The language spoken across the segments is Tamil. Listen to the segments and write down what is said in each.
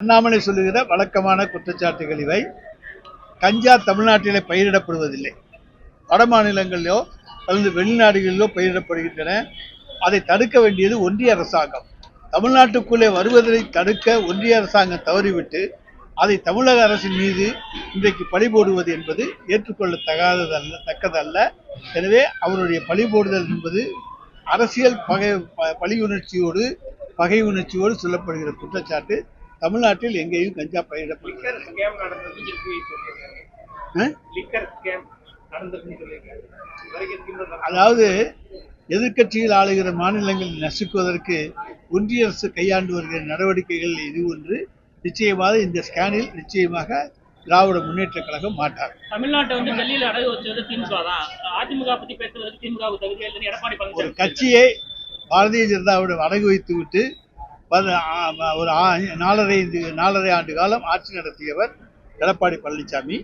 அண்ணாமலை சொல்லுகிற வழக்கமான குற்றச்சாட்டுகள் இவை. கஞ்சா தமிழ்நாட்டிலே பயிரிடப்படுவதில்லை, வட மாநிலங்களிலோ அல்லது வெளிநாடுகளிலோ பயிரிடப்படுகின்றன. அதை தடுக்க வேண்டியது ஒன்றிய அரசாங்கம். தமிழ்நாட்டுக்குள்ளே வருவதை தடுக்க ஒன்றிய அரசாங்கம் தவறிவிட்டு அதை தமிழக அரசின் மீது இன்றைக்கு பழி போடுவது என்பது ஏற்றுக்கொள்ளத்தக்கதல்ல. எனவே அவருடைய பழி போடுதல் என்பது அரசியல் பழி உணர்ச்சியோடு பகை உணர்ச்சியோடு சொல்லப்படுகிற குற்றச்சாட்டு. தமிழ்நாட்டில் எங்கேயும் கஞ்சா பயிரிடப்படுகிறது. அதாவது எதிர்கட்சியில் ஆளுகிற மாநிலங்களில் நசுக்குவதற்கு ஒன்றிய அரசு கையாண்டு வருகிற நடவடிக்கைகள் இது ஒன்று. நிச்சயமாக இந்த ஸ்கேனில் நிச்சயமாக திராவிட முன்னேற்ற கழகம் மாட்டார். ஒரு கட்சியை பாரதிய ஜனதாவுடன் அடகு வைத்து விட்டு ஒரு 4.5 ஆண்டு காலம் ஆட்சி நடத்தியவர் எடப்பாடி பழனிசாமி.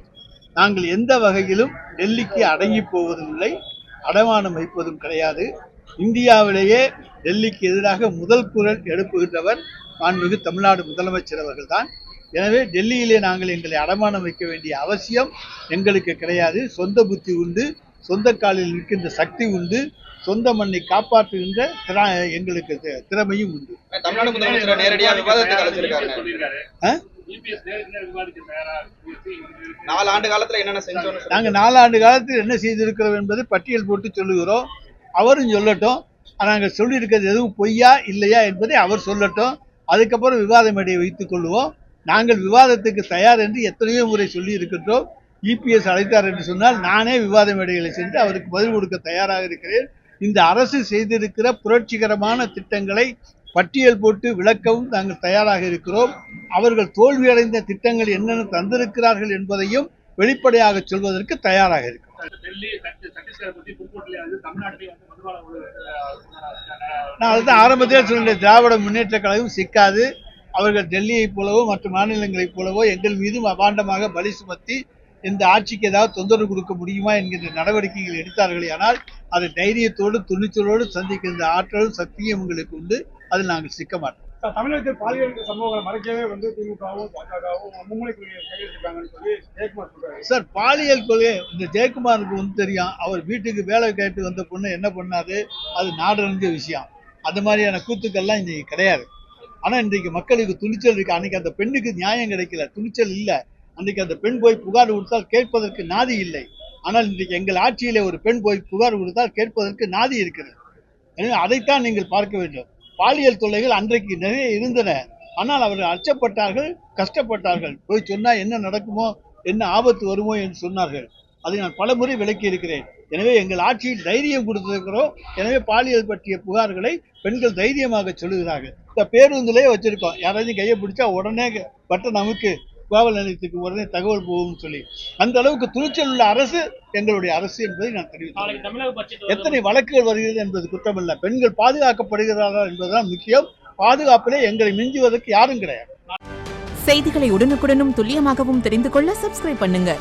நாங்கள் எந்த வகையிலும் டெல்லிக்கு அடங்கி போவதும் இல்லை, அடமானம் வைப்பதும் கிடையாது. இந்தியாவிலேயே டெல்லிக்கு எதிராக முதல் குரல் எழுப்புகின்றவர் மாண்புமிகு தமிழ்நாடு முதலமைச்சர் அவர்கள் தான். எனவே டெல்லியிலே நாங்கள் எங்களை அடமானம் வைக்க வேண்டிய அவசியம் எங்களுக்கு கிடையாது. சொந்த புத்தி உண்டு, சொந்த காலில் நிற்கின்ற சக்தி உண்டு, சொந்த மண்ணை காப்பாற்றுகின்ற எங்களுக்கு திறமையும் உண்டு. தமிழ்நாடு முதலமைச்சர் நேரடியாக விவாதத்துக்கு அழைச்சிருக்காரு. 4 ஆண்டு காலத்துல என்னென்ன செஞ்சோம், நாங்க 4 ஆண்டு காலத்தில் என்ன செய்திருக்கிறோம் என்பது பட்டியல் போட்டு சொல்லுகிறோம். அவரும் சொல்லட்டும், நாங்கள் சொல்லியிருக்கிறது எதுவும் பொய்யா இல்லையா என்பதை அவர் சொல்லட்டும். அதுக்கப்புறம் விவாத மேடையை வைத்துக் கொள்வோம். நாங்கள் விவாதத்துக்கு தயார் என்று எத்தனையோ முறை சொல்லி இருக்கின்றோம். இபிஎஸ் அழைத்தார் என்று சொன்னால் நானே விவாத மேடைகளை சென்று அவருக்கு பதில் கொடுக்க தயாராக இருக்கிறேன். இந்த அரசு செய்திருக்கிற புரட்சிகரமான திட்டங்களை பட்டியல் போட்டு விளக்கவும் நாங்கள் தயாராக இருக்கிறோம். அவர்கள் தோல்வியடைந்த திட்டங்கள் என்னென்ன தந்திருக்கிறார்கள் என்பதையும் வெளிப்படையாக சொல்வதற்கு தயாராக இருக்கிறோம். நான் அதுதான் ஆரம்பத்தில் சொன்ன, திராவிட முன்னேற்ற கழகம் சிக்காது. அவர்கள் டெல்லியை போலவோ மற்ற மாநிலங்களைப் போலவோ எங்கள் மீதும் அபாண்டமாக பலி சுமத்தி இந்த ஆட்சிக்கு ஏதாவது தொந்தரவு கொடுக்க முடியுமா என்கின்ற நடவடிக்கைகள் எடுத்தார்களே, ஆனால் அதை தைரியத்தோடு துணிச்சலோடு சந்திக்கின்ற ஆற்றலும் சக்தியும் உங்களுக்கு உண்டு. அதில் நாங்கள் சிக்க மாட்டோம். தமிழகத்தில் பாலியல் சம்பவங்களை மறைக்கவே திமுகவும் பாஜகவும் மும்முனை கொள்கையை கையெழுத்திட்டாங்கன்னு சொல்லி ஜெயக்குமார் சொல்றாரு. சார், பாலியல் கொள்கை இந்த ஜெயக்குமாருக்கு தெரியும். அவர் வீட்டுக்கு வேலை கேட்டு வந்த பொண்ணு என்ன பண்ணாது, அது நாடறிஞ்ச விஷயம். அந்த மாதிரியான கூத்துக்கள்லாம் இன்னைக்கு கிடையாது. ஆனால் இன்றைக்கு மக்களுக்கு துணிச்சல் இருக்கு. அன்னைக்கு அந்த பெண்ணுக்கு நியாயம் கிடைக்கல, துணிச்சல் இல்லை. அன்றைக்கு அந்த பெண் போய் புகார் கொடுத்தால் கேட்பதற்கு நாதி இல்லை. ஆனால் இன்றைக்கு எங்கள் ஆட்சியிலே ஒரு பெண் போய் புகார் கொடுத்தால் கேட்பதற்கு நாதி இருக்கிறது. எனவே அதைத்தான் நீங்கள் பார்க்க வேண்டும். பாலியல் தொல்லைகள் அன்றைக்கு நிறைய இருந்தன. ஆனால் அவர்கள் அச்சப்பட்டார்கள், கஷ்டப்பட்டார்கள். போய் சொன்னால் என்ன நடக்குமோ, என்ன ஆபத்து வருமோ என்று சொன்னார்கள். அதை நான் பல முறை விளக்கி இருக்கிறேன். எனவே எங்கள் ஆட்சியில் தைரியம் கொடுத்திருக்கிறோம். எனவே பாலியல் பற்றிய புகார்களை பெண்கள் தைரியமாக சொல்லுகிறார்கள். இந்த பேருந்திலே வச்சிருக்கோம், யாராவது கையை பிடிச்சா உடனே பட்டன் நமக்கு காவல் நிலையத்துக்கு உடனே தகவல் போகும் சொல்லி, அந்த அளவுக்கு துணிச்சல் உள்ள அரசு எங்களுடைய அரசு என்பதை நான் தெரிவித்தேன். எத்தனை வழக்குகள் வருகிறது என்பது குற்றமல்ல, பெண்கள் பாதுகாக்கப்படுகிறார்கள் என்பதுதான் முக்கியம். பாதுகாப்பிலே எங்களை மிஞ்சுவதற்கு யாரும் கிடையாது. செய்திகளை உடனுக்குடனும் துல்லியமாகவும் தெரிந்து கொள்ள சப்ஸ்கிரைப் பண்ணுங்க.